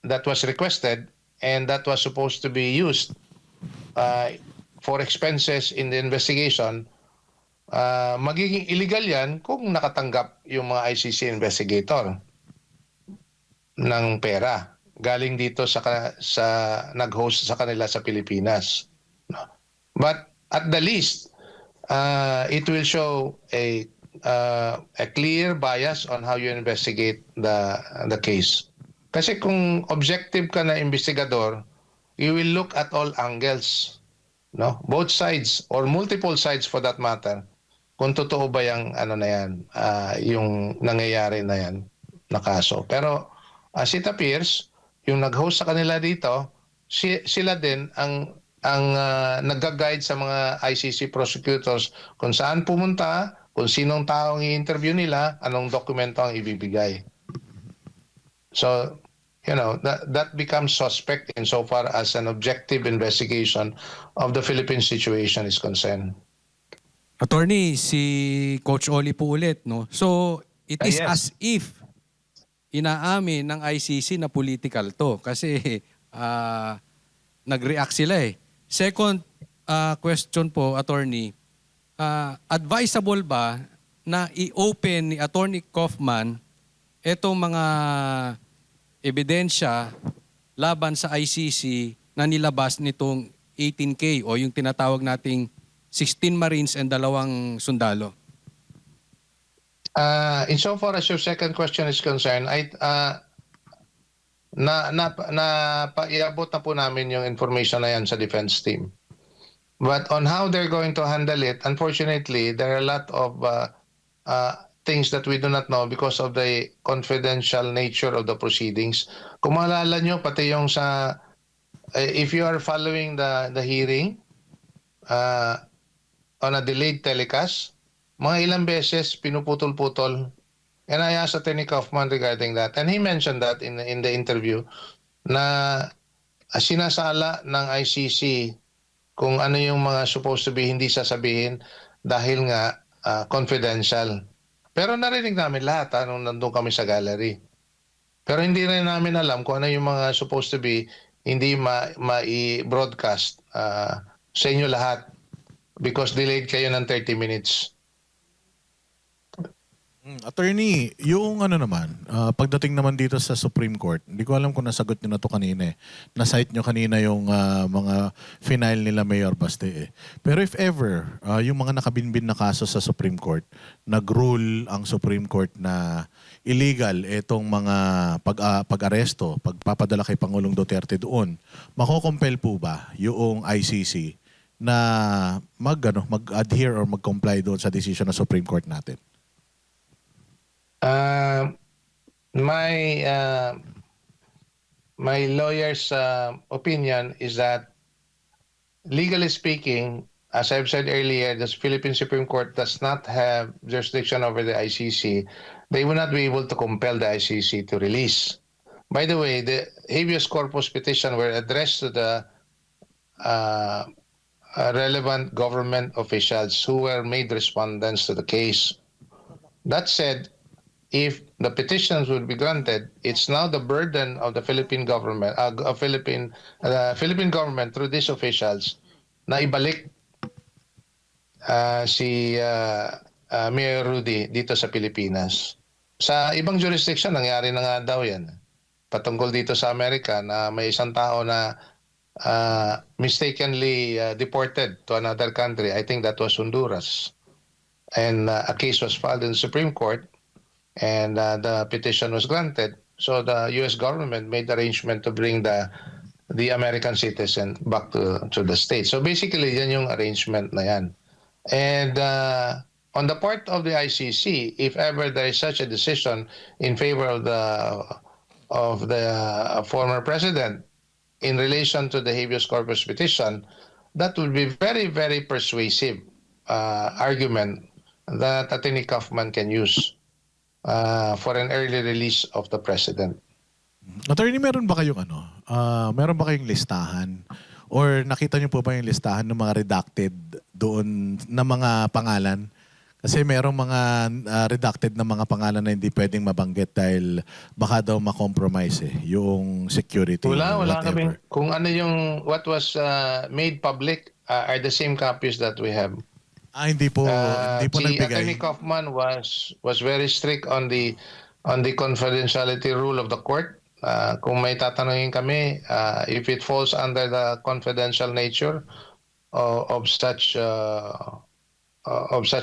that was requested and that was supposed to be used for expenses in the investigation. Magiging illegal yan kung nakatanggap yung mga ICC investigator ng pera galing dito sa nag-host sa kanila sa Pilipinas. But at the least, it will show a clear bias on how you investigate the case. Kasi kung objective ka na investigador, you will look at all angles, no? Both sides or multiple sides for that matter. Kung totoo ba yung na yan, yung nangyayari na yan na kaso. Pero as it appears, yung nag-host sa kanila dito, sila din ang nag-guide sa mga ICC prosecutors kung saan pumunta, kung sinong taong i-interview nila, anong dokumento ang ibibigay. So, that becomes suspect insofar as an objective investigation of the Philippine situation is concerned. Attorney, si Coach Oli po ulit, no? So, it is Yes. as if inaamin ng ICC na political to kasi nag-react sila eh. Second question po, Attorney, advisable ba na i-open ni Attorney Kaufman etong mga ebidensya laban sa ICC na nilabas nitong 18K o yung tinatawag nating 16 Marines and 2 sundalo? Insofar as your second question is concerned, iabot na po namin yung information na yan sa defense team. But on how they're going to handle it, unfortunately, there are a lot of things that we do not know because of the confidential nature of the proceedings. Kung maalala nyo, pati yung if you are following the hearing on a delayed telecast, mga ilang beses pinuputol-putol. And I asked Attorney Kaufman regarding that. And he mentioned that in the interview na sinasala ng ICC kung ano yung mga supposed to be hindi sasabihin dahil nga confidential. Pero narinig namin lahat nung nandun kami sa gallery. Pero hindi rin namin alam kung ano yung mga supposed to be hindi ma-broadcast sa inyo lahat because delayed kayo ng 30 minutes. Attorney, yung pagdating naman dito sa Supreme Court, hindi ko alam kung nasagot nyo na to kanina eh. Na-cite nyo kanina yung mga final nila Mayor Baste eh. Pero if ever, yung mga nakabinbin na kaso sa Supreme Court, nag-rule ang Supreme Court na illegal itong mga pag-aresto, pagpapadala kay Pangulong Duterte doon, makokompel po ba yung ICC na mag-adhere or mag-comply doon sa decision ng Supreme Court natin? My lawyer's opinion is that, legally speaking, as I've said earlier, the Philippine Supreme Court does not have jurisdiction over the ICC. They will not be able to compel the ICC to release. By the way, the habeas corpus petition were addressed to the relevant government officials who were made respondents to the case. That said, if the petitions would be granted, it's now the burden of the Philippine government, Philippine government through these officials, na ibalik Mayor Rudy dito sa Pilipinas. Sa ibang jurisdiction, nangyari na nga daw yan. Patungkol dito sa Amerika na may isang tao na mistakenly deported to another country. I think that was Honduras. And a case was filed in the Supreme Court and the petition was granted. So the U.S. government made arrangement to bring the American citizen back to the States. So basically, yan yung arrangement na yan. And on the part of the ICC, if ever there is such a decision in favor of the former president in relation to the habeas corpus petition, that would be very, very persuasive argument that Attorney Kaufman can use for an early release of the president. Attorney, meron ba kayong meron ba kayong listahan? Or nakita niyo po ba yung listahan ng mga redacted doon na mga pangalan? Kasi merong mga redacted na mga pangalan na hindi pwedeng mabanggit dahil baka daw ma-compromise yung security. Wala whatever. kami. Kung ano yung what was made public are the same copies that we have. Hindi po Si nagbigay. Attorney Kaufman was very strict on the confidentiality rule of the court. Kung may tatanungin kami, if it falls under the confidential nature of such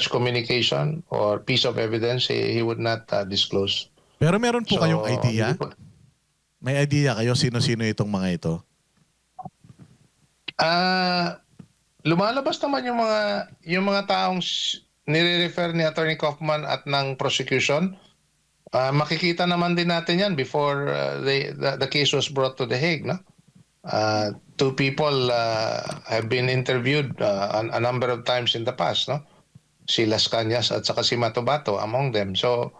communication or piece of evidence, he would not disclose. Pero meron po So, kayong idea? hindi po- May idea kayo sino-sino itong mga ito? Lumalabas naman yung mga taong nire-refer ni Attorney Kaufman at ng prosecution. Makikita naman din natin yan before the case was brought to The Hague, no? Two people have been interviewed a number of times in the past, no? Si Las Cañas at saka si Matobato among them. So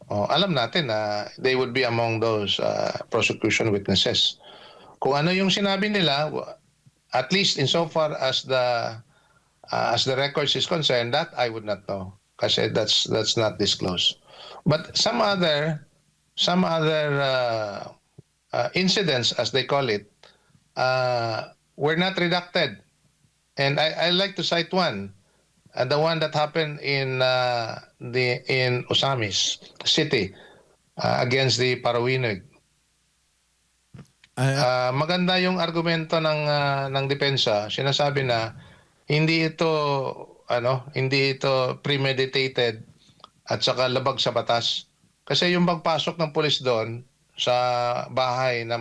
alam natin na they would be among those prosecution witnesses. Kung ano yung sinabi nila, at least insofar as the records is concerned, that I would not know kasi that's not disclosed. But some other incidents, as they call it, were not redacted. And I like to cite one, the one that happened in Osamis City against the Parawinog. Maganda yung argumento ng depensa. Sinasabi na hindi ito premeditated at saka labag sa batas. Kasi yung pagpasok ng pulis doon sa bahay ng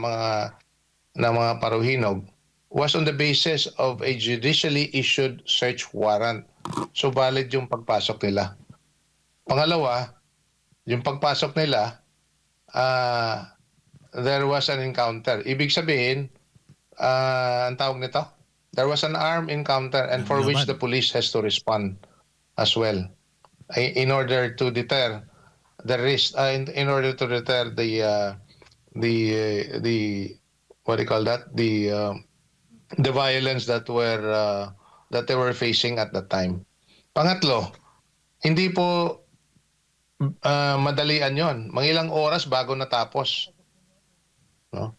mga Paruhinog was on the basis of a judicially issued search warrant. So valid yung pagpasok nila. Pangalawa, yung pagpasok nila, there was an encounter. Ibig sabihin, ang tawag nito, there was an armed encounter and for which the police has to respond as well in order to deter the risk, in order to deter the what do you call that, the violence that they were facing at that time. Pangatlo, hindi po madalian yon. Mangilang oras bago natapos. No?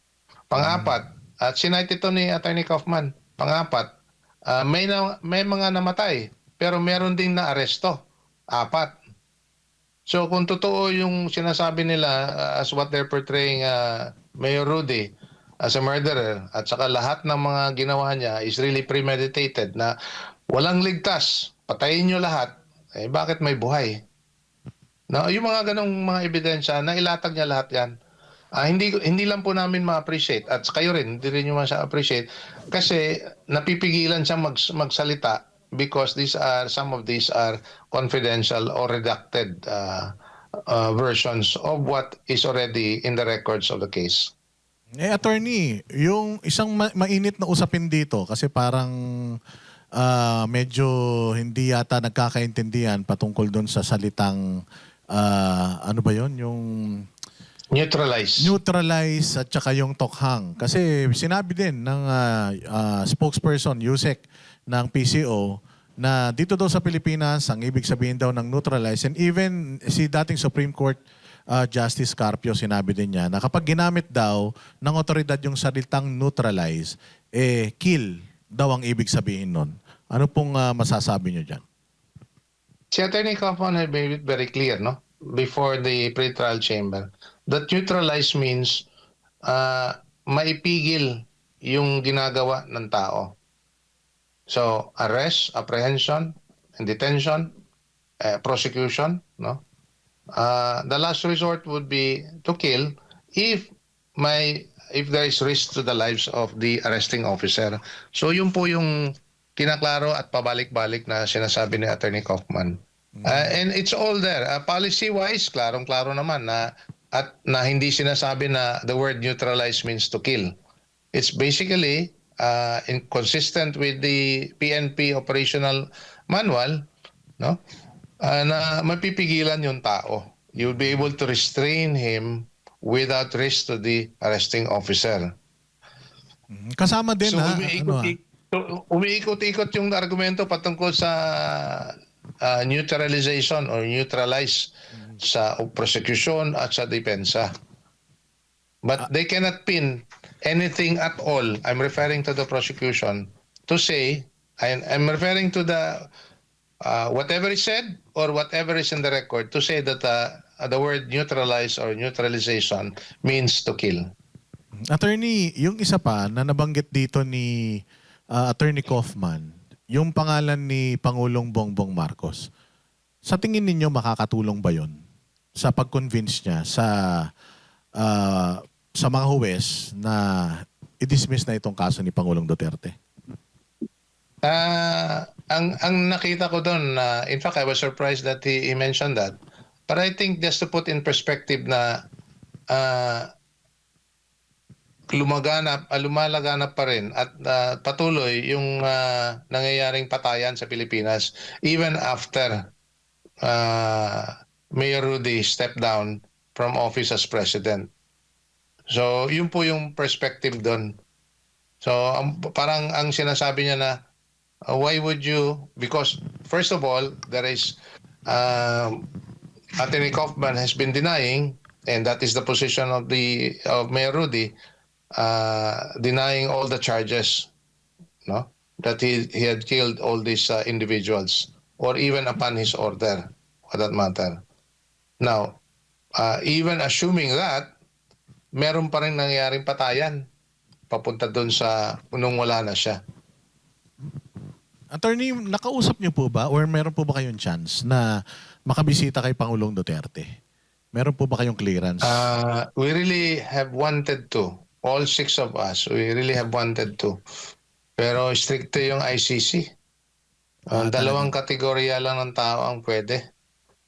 Pang-apat, at sinight ito ni Attorney Kaufman. Pang-apat, may mga namatay pero meron ding naaresto. 4. So kung totoo yung sinasabi nila as what they're portraying Mayor Rudy as a murderer at saka lahat ng mga ginawa niya is really premeditated na walang ligtas, patayin nyo lahat, bakit may buhay? No, yung mga ganong mga ebidensya na ilatag niya lahat yan. Hindi lang po namin ma-appreciate at kayo rin, hindi rin nyo ma-appreciate kasi napipigilan siyang magsalita because some of these are confidential or redacted versions of what is already in the records of the case. Attorney, yung isang mainit na usapin dito kasi parang medyo hindi yata nagkakaintindihan patungkol doon sa salitang ano ba yon, yung neutralize at saka yung tokhang. Kasi sinabi din ng spokesperson, Yusek, ng PCO, na dito daw sa Pilipinas, ang ibig sabihin daw ng neutralize, and even si dating Supreme Court Justice Carpio, sinabi din niya na kapag ginamit daw ng otoridad yung salitang neutralize, kill daw ang ibig sabihin nun. Ano pong masasabi niyo dyan? Si Attorney Kaufman had made it very clear, no? Before the pre-trial chamber, that neutralize means maipigil yung ginagawa ng tao. So, arrest, apprehension, and detention, prosecution, no? The last resort would be to kill if if there is risk to the lives of the arresting officer. So, yun po yung kinaklaro at pabalik-balik na sinasabi ni Attorney Kaufman. And it's all there. Policy-wise, klarong-klaro naman na hindi sinasabi na the word neutralize means to kill. It's basically inconsistent with the PNP operational manual, no? Na mapipigilan yung tao. You'll be able to restrain him without risk to the arresting officer. Kasama din So ha. umiikot-ikot yung argumento patungkol sa neutralization or neutralize sa prosecution at sa depensa. But they cannot pin anything at all. I'm referring to the prosecution to say, I'm referring to the whatever is said or whatever is in the record to say that the word neutralize or neutralization means to kill. Attorney, yung isa pa na nabanggit dito ni Attorney Kaufman, yung pangalan ni Pangulong Bongbong Marcos. Sa tingin ninyo makakatulong ba yun sa pag-convince niya sa mga huwes na i-dismiss na itong kaso ni Pangulong Duterte? Ang nakita ko doon, in fact, I was surprised that he mentioned that. But I think just to put in perspective na lumalaganap pa rin at patuloy yung nangyayaring patayan sa Pilipinas even after Mayor Rudy stepped down from office as president. So, yun po yung perspective doon. So, parang ang sinasabi niya na why would you, because first of all, there is Attorney Kaufman has been denying, and that is the position of Mayor Rudy, denying all the charges, no, that he had killed all these individuals, or even upon his order, for that matter. Now, even assuming that, meron pa rin nangyaring patayan papunta doon sa nung wala na siya. Attorney, nakausap niyo po ba or meron po ba kayong chance na makabisita kay Pangulong Duterte? Meron po ba kayong clearance? We really have wanted to. All 6 of us, we really have wanted to. Pero stricto yung ICC. Dalawang kategorya lang ng tao ang pwede.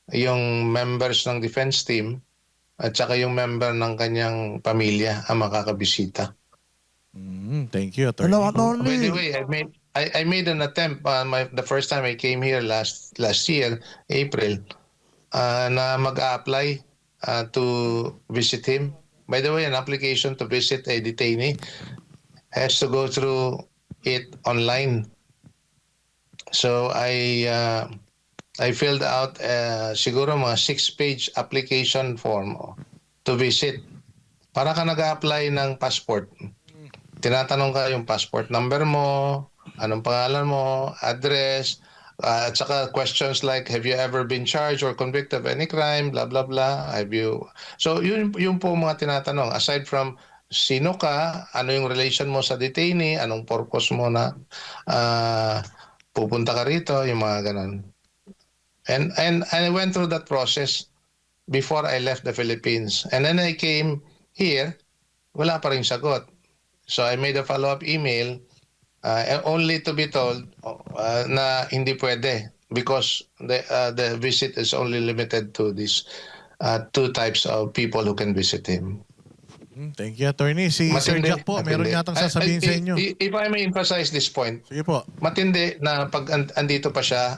Yung members ng defense team at saka yung member ng kanyang pamilya ang makakabisita. Thank you, Attorney. Hello, By the Attorney. way, I made an attempt the first time I came here last year, April, na mag-apply to visit him. By the way, an application to visit a detainee has to go through it online. So I filled out siguro mga 6-page application form to visit. Para ka nag-apply ng passport. Tinatanong ka yung passport number mo, anong pangalan mo, address, at saka questions like, have you ever been charged or convicted of any crime, blah, blah, blah. So yun po mga tinatanong. Aside from sino ka, ano yung relation mo sa detainee, anong purpose mo na pupunta ka rito, yung mga ganon. And I went through that process before I left the Philippines. And then I came here, wala pa rin sagot. So I made a follow-up email only to be told na hindi pwede because the visit is only limited to these 2 types of people who can visit him. Thank you, Attorney. Si Sir Jack po, meron yatang sasabihin sa inyo. If I may emphasize this point, Sige po. matindi na pag andito pa siya,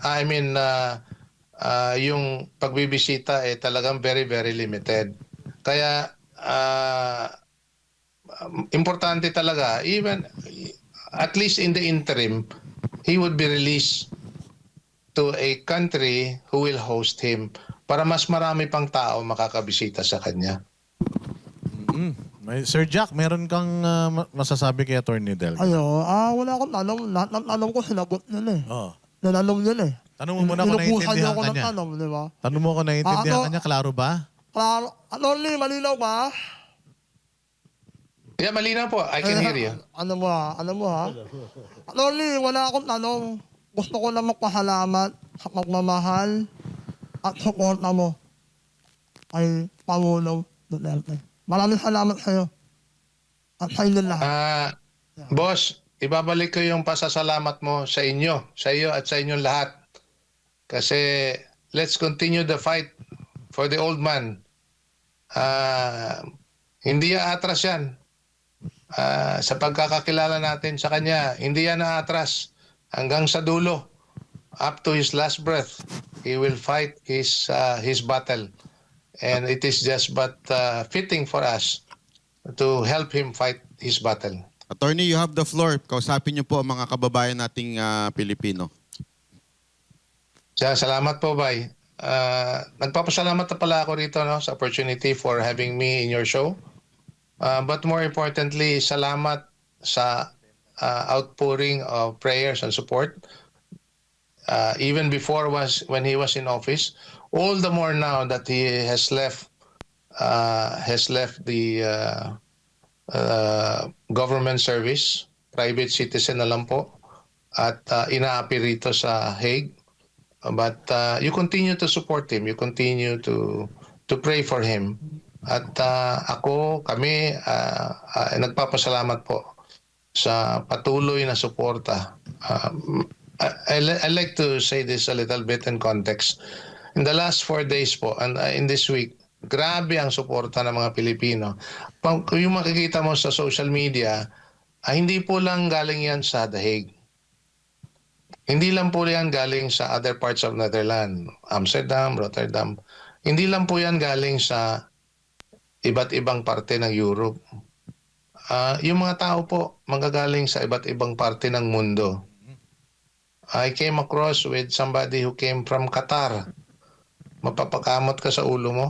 yung pagbibisita talagang very, very limited. Kaya importante talaga, even at least in the interim, he would be released to a country who will host him para mas marami pang tao makakabisita sa kanya. Sir Jack, meron kang masasabi kay Attorney Del? Wala akong tanong. Lahat ng tanong ko sinagot nila eh. Oh. Nananong nila eh. Tanong mo muna kung Pinupusan niyo naiintindihan ako ka ng niya. tanong, di ba? Tanong mo kung naiintindihan Ano? ka niya, klaro ba? Klaro. Attorney, malinaw ba? Yeah, malinaw po. I can hear you. Ano mo ha? Attorney, wala akong tanong. Gusto ko lang magpasalamat sa pagmamahal at suporta mo kay Pangulong Duterte. Maraming salamat sa'yo. At sa inyo lahat. Boss, ibabalik ko yung pasasalamat mo sa inyo, sa iyo at sa inyong lahat. Kasi let's continue the fight for the old man. Hindi aatras yan. Sa pagkakakilala natin sa kanya, hindi yan aatras hanggang sa dulo. Up to his last breath, he will fight his battle. And it is just but fitting for us to help him fight his battle. Attorney, you have the floor. Kausapin niyo po ang mga kababayan nating Pilipino. Salamat po, Bay. Nagpapasalamat na pala ako rito sa opportunity for having me in your show. But more importantly, salamat sa outpouring of prayers and support. Even before when he was in office, all the more now that he has left the government service, private citizen na lang po, at inaapi rito sa Hague. But you continue to support him, you continue to pray for him. At kami, nagpapasalamat po sa patuloy na suporta. I like to say this a little bit in context. In the last 4 days po, and in this week, grabe ang suporta ng mga Pilipino. Yung makikita mo sa social media, hindi po lang galing yan sa The Hague. Hindi lang po yan galing sa other parts of Netherlands, Amsterdam, Rotterdam. Hindi lang po yan galing sa iba't ibang parte ng Europe. Yung mga tao po, manggagaling sa iba't ibang parte ng mundo. I came across with somebody who came from Qatar. Mapapakamot ka sa ulo mo.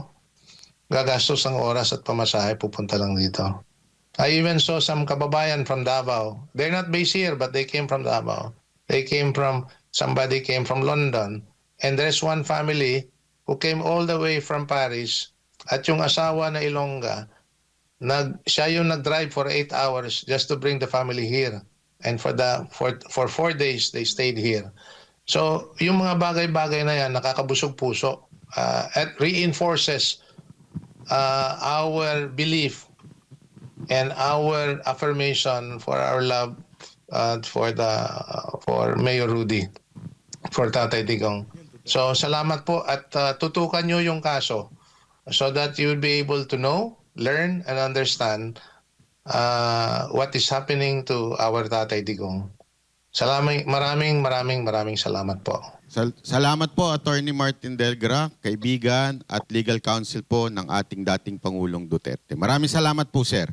Gagastos ng oras at pamasahe, pupunta lang dito. I even saw some kababayan from Davao. They're not based here, but they came from Davao. Somebody came from London. And there's one family who came all the way from Paris. At yung asawa na Ilongga, siya yung nag-drive for 8 hours just to bring the family here. And for 4 days, they stayed here. So, yung mga bagay-bagay na yan, nakakabusog puso. At reinforces our belief and our affirmation for our love for Mayor Rudy, for Tatay Digong. So, salamat po at tutukan nyo yung kaso so that you will be able to know, learn, and understand what is happening to our Tatay Digong. Maraming salamat po. Salamat po, Attorney Martin Delgra, kaibigan at legal counsel po ng ating dating Pangulong Duterte. Maraming salamat po, sir.